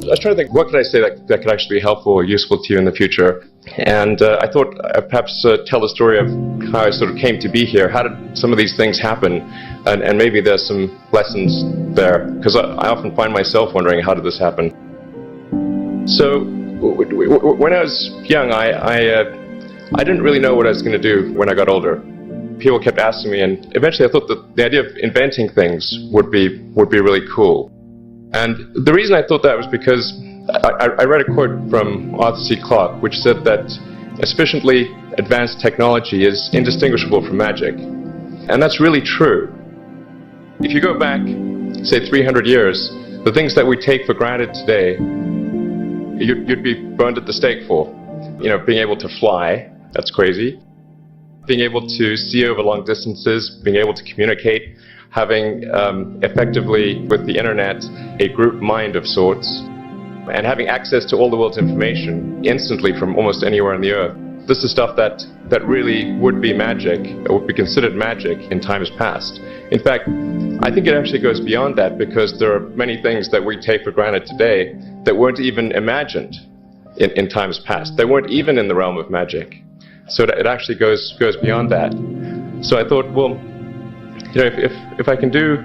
I was trying to think, what could I say that could actually be helpful or useful to you in the future? And I thought I'd perhaps tell the story of how I sort of came to be here. How did some of these things happen? And maybe there's some lessons there, because I often find myself wondering, how did this happen? So when I was young, I didn't really know what I was going to do when I got older. People kept asking me, and eventually I thought that the idea of inventing things would be really cool. And the reason I thought that was because I read a quote from Arthur C. Clarke, which said that a sufficiently advanced technology is indistinguishable from magic. And that's really true. If you go back, say 300 years, the things that we take for granted today, you'd be burned at the stake for. You know, being able to fly, that's crazy. Being able to see over long distances, being able to communicate, having effectively, with the internet, a group mind of sorts, and having access to all the world's information instantly from almost anywhere on the earth. This is stuff that really would be magic, or would be considered magic in times past. In fact, I think it actually goes beyond that, because there are many things that we take for granted today that weren't even imagined in times past. They weren't even in the realm of magic. So it actually goes beyond that. So I thought, well, you know, if I can do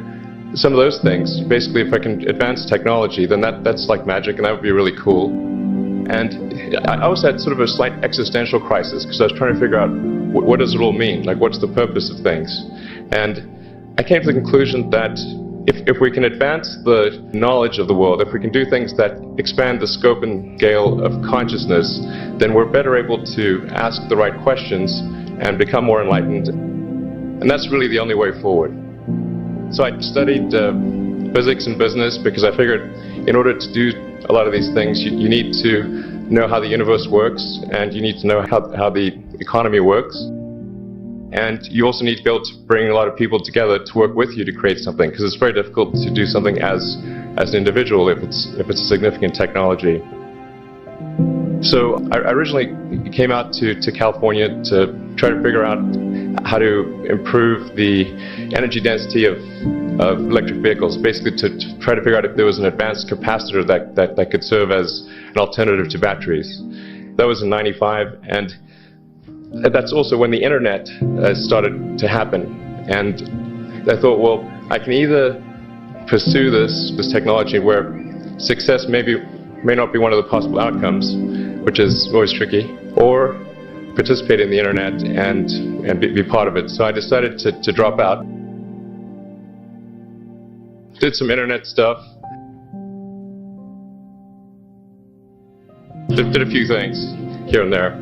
some of those things, basically if I can advance technology, then that's like magic, and that would be really cool. And I also had sort of a slight existential crisis, because I was trying to figure out what does it all mean? Like, what's the purpose of things? And I came to the conclusion that if we can advance the knowledge of the world, if we can do things that expand the scope and scale of consciousness, then we're better able to ask the right questions and become more enlightened. And that's really the only way forward. So I studied physics and business, because I figured in order to do a lot of these things, you need to know how the universe works, and you need to know how the economy works. And you also need to be able to bring a lot of people together to work with you to create something, because it's very difficult to do something as an individual if it's a significant technology. So I originally came out to California to try to figure out how to improve the energy density of electric vehicles, basically to try to figure out if there was an advanced capacitor that could serve as an alternative to batteries. That was in '95, and that's also when the internet started to happen. And I thought, well, I can either pursue this technology where success may not be one of the possible outcomes, which is always tricky, or participate in the internet and be part of it. So I decided to drop out. Did some internet stuff. Did a few things here and there.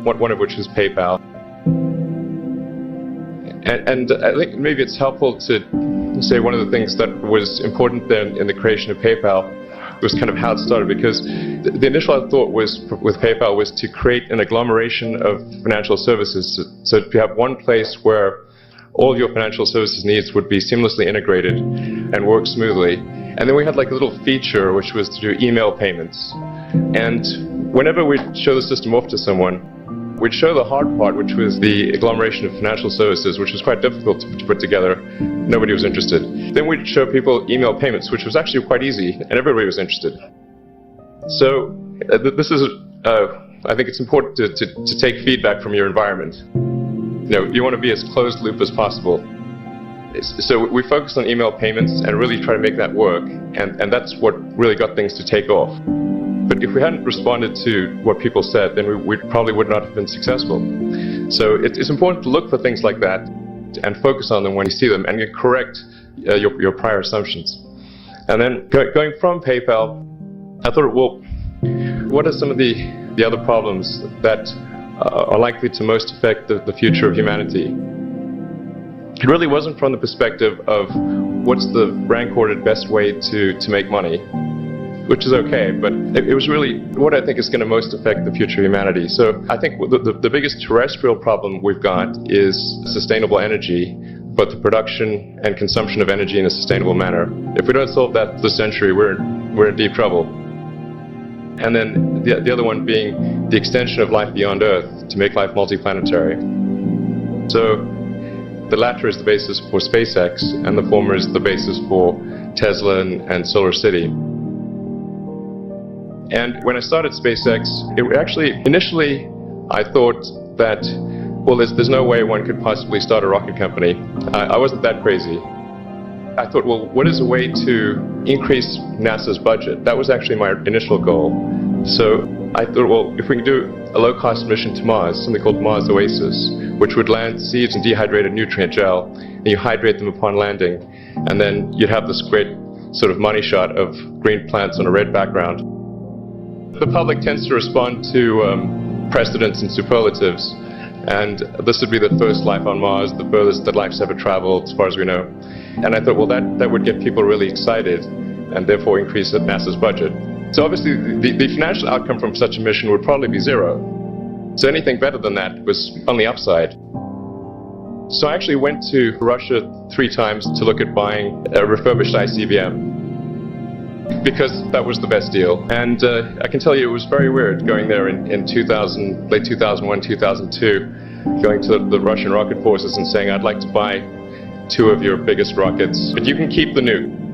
One of which was PayPal. And I think maybe it's helpful to say one of the things that was important then in the creation of PayPal was kind of how it started, because the initial thought was with PayPal was to create an agglomeration of financial services. So you have one place where all of your financial services needs would be seamlessly integrated and work smoothly. And then we had like a little feature which was to do email payments. And whenever we'd show the system off to someone, we'd show the hard part, which was the agglomeration of financial services, which was quite difficult to put together. Nobody was interested. Then we'd show people email payments, which was actually quite easy, and everybody was interested. So this is, I think it's important to take feedback from your environment. You know, you want to be as closed loop as possible. So we focused on email payments and really try to make that work, and that's what really got things to take off. But if we hadn't responded to what people said, then we probably would not have been successful. So it's important to look for things like that and focus on them when you see them, and correct your prior assumptions. And then going from PayPal, I thought, well, what are some of the other problems that are likely to most affect the future of humanity? It really wasn't from the perspective of what's the rank-ordered best way to make money, which is okay, but it was really what I think is going to most affect the future of humanity. So I think the biggest terrestrial problem we've got is sustainable energy, but the production and consumption of energy in a sustainable manner. If we don't solve that this century, we're in deep trouble. And then the other one being the extension of life beyond Earth to make life multiplanetary. So the latter is the basis for SpaceX, and the former is the basis for Tesla and Solar City. And when I started SpaceX, initially I thought that, well, there's no way one could possibly start a rocket company. I wasn't that crazy. I thought, well, what is a way to increase NASA's budget? That was actually my initial goal. So I thought, well, if we can do a low-cost mission to Mars, something called Mars Oasis, which would land seeds in dehydrated nutrient gel, and you hydrate them upon landing, and then you'd have this great sort of money shot of green plants on a red background. The public tends to respond to precedents and superlatives, and this would be the first life on Mars, the furthest that life's ever traveled, as far as we know. And I thought, well, that would get people really excited, and therefore increase NASA's budget. So obviously, the financial outcome from such a mission would probably be zero. So anything better than that was on the upside. So I actually went to Russia 3 times to look at buying a refurbished ICBM, because that was the best deal. And I can tell you it was very weird going there in late 2001, 2002, going to the Russian rocket forces and saying, I'd like to buy 2 of your biggest rockets, but you can keep the nuke.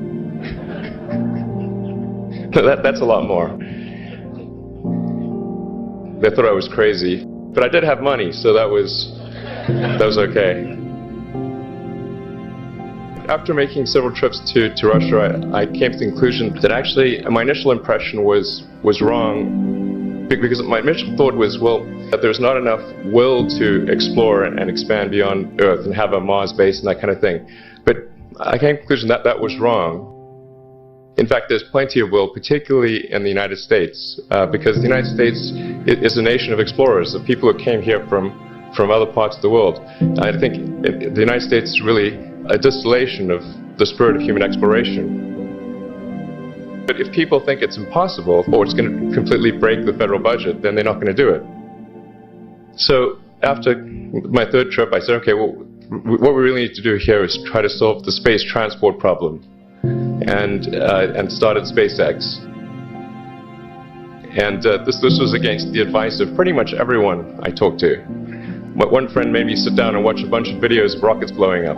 That's a lot more. They thought I was crazy, but I did have money, so that was okay. After making several trips to Russia, I came to the conclusion that actually my initial impression was wrong, because my initial thought was, well, that there's not enough will to explore and expand beyond Earth and have a Mars base and that kind of thing. But I came to the conclusion that that was wrong. In fact, there's plenty of will, particularly in the United States, because the United States is a nation of explorers, of people who came here from other parts of the world. I think the United States is really a distillation of the spirit of human exploration. But if people think it's impossible, or it's going to completely break the federal budget, then they're not going to do it. So after my 3rd trip, I said, okay, well, what we really need to do here is try to solve the space transport problem. And started SpaceX. And this was against the advice of pretty much everyone I talked to. One friend made me sit down and watch a bunch of videos of rockets blowing up.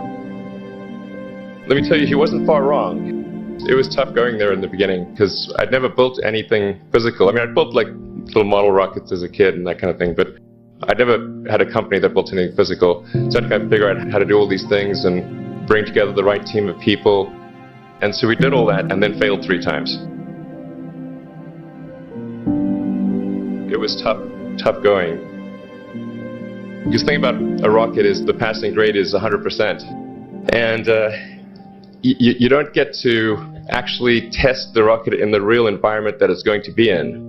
Let me tell you, he wasn't far wrong. It was tough going there in the beginning, because I'd never built anything physical. I mean, I'd built like little model rockets as a kid and that kind of thing, but I'd never had a company that built anything physical. So I had to figure out how to do all these things and bring together the right team of people. And so we did all that and then failed 3 times. It was tough going. Because the thing about a rocket is the passing grade is 100%. And you don't get to actually test the rocket in the real environment that it's going to be in.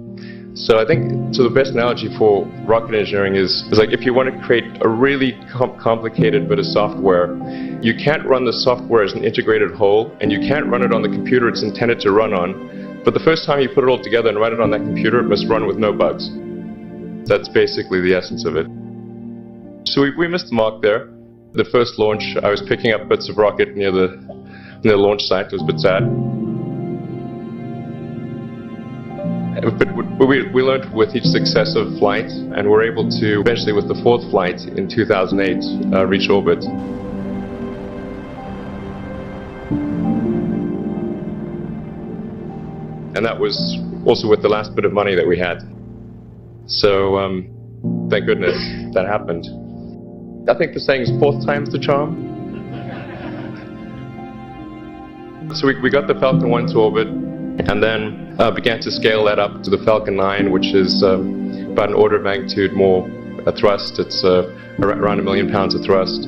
So I think the best analogy for rocket engineering is like if you want to create a really complicated bit of software, you can't run the software as an integrated whole, and you can't run it on the computer it's intended to run on. But the first time you put it all together and run it on that computer, it must run with no bugs. That's basically the essence of it. So we missed the mark there. The first launch, I was picking up bits of rocket near the launch site. It was a bit sad. But we learned with each successive flight, and we're able to eventually, with the 4th flight in 2008, reach orbit. And that was also with the last bit of money that we had. So thank goodness that happened. I think the saying is 4th time's the charm. So we got the Falcon 1 to orbit, and then began to scale that up to the Falcon 9, which is about an order of magnitude more thrust. It's around 1 million pounds of thrust.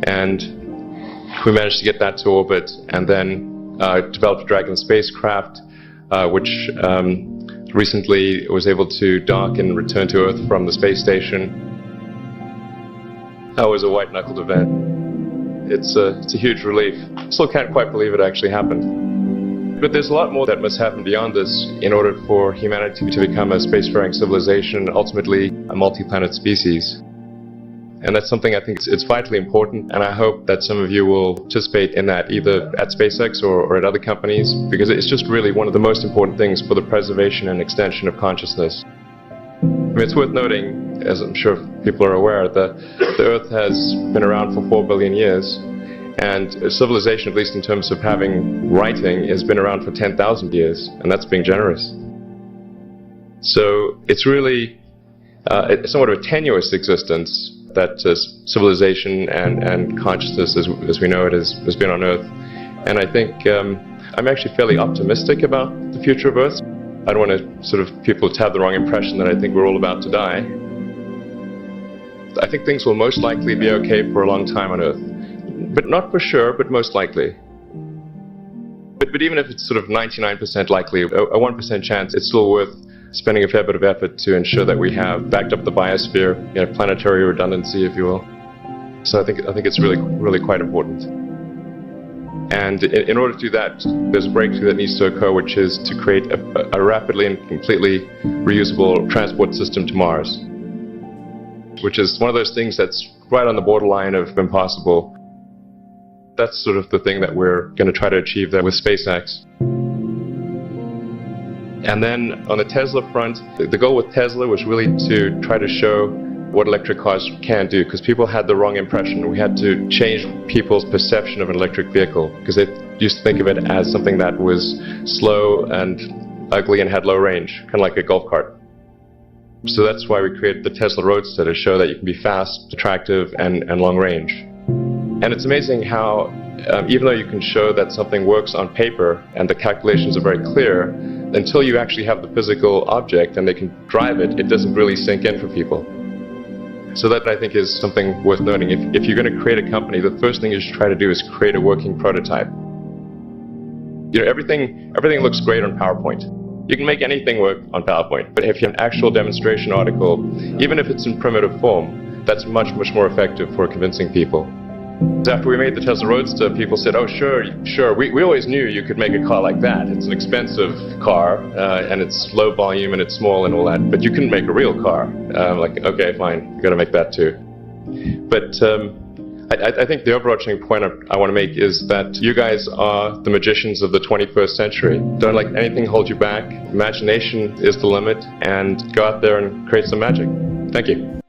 And we managed to get that to orbit, and then developed a Dragon spacecraft, which recently was able to dock and return to Earth from the space station. That was a white-knuckled event. It's a huge relief. Still can't quite believe it actually happened. But there's a lot more that must happen beyond this in order for humanity to become a spacefaring civilization, ultimately a multi-planet species. And that's something I think it's vitally important, and I hope that some of you will participate in that, either at SpaceX or at other companies, because it's just really one of the most important things for the preservation and extension of consciousness. I mean, it's worth noting, as I'm sure people are aware, that the Earth has been around for 4 billion years, and civilization, at least in terms of having writing, has been around for 10,000 years, and that's being generous. So it's really somewhat of a tenuous existence that civilization and consciousness as we know it has been on Earth. And I think I'm actually fairly optimistic about the future of Earth. I don't want to sort of people to have the wrong impression that I think we're all about to die. I think things will most likely be okay for a long time on Earth. But not for sure, but most likely. But even if it's sort of 99% likely, a 1% chance, it's still worth spending a fair bit of effort to ensure that we have backed up the biosphere, planetary redundancy, if you will. So I think it's really quite important. And in order to do that, there's a breakthrough that needs to occur, which is to create a rapidly and completely reusable transport system to Mars, which is one of those things that's right on the borderline of impossible. That's sort of the thing that we're going to try to achieve there with SpaceX. And then on the Tesla front, the goal with Tesla was really to try to show what electric cars can do, because people had the wrong impression. We had to change people's perception of an electric vehicle, because they used to think of it as something that was slow and ugly and had low range, kind of like a golf cart. So that's why we created the Tesla Roadster, to show that you can be fast, attractive, and long range. And it's amazing how, even though you can show that something works on paper and the calculations are very clear, until you actually have the physical object and they can drive it, it doesn't really sink in for people. So that, I think, is something worth noting. If you're going to create a company, the first thing you should try to do is create a working prototype. Everything looks great on PowerPoint. You can make anything work on PowerPoint, but if you have an actual demonstration article, even if it's in primitive form, that's much more effective for convincing people. After we made the Tesla Roadster, people said, oh, sure, we always knew you could make a car like that. It's an expensive car, and it's low volume, and it's small and all that, but you couldn't make a real car. Like, okay, fine, you got to make that too. But I think the overarching point I want to make is that you guys are the magicians of the 21st century. Don't let anything hold you back. Imagination is the limit, and go out there and create some magic. Thank you.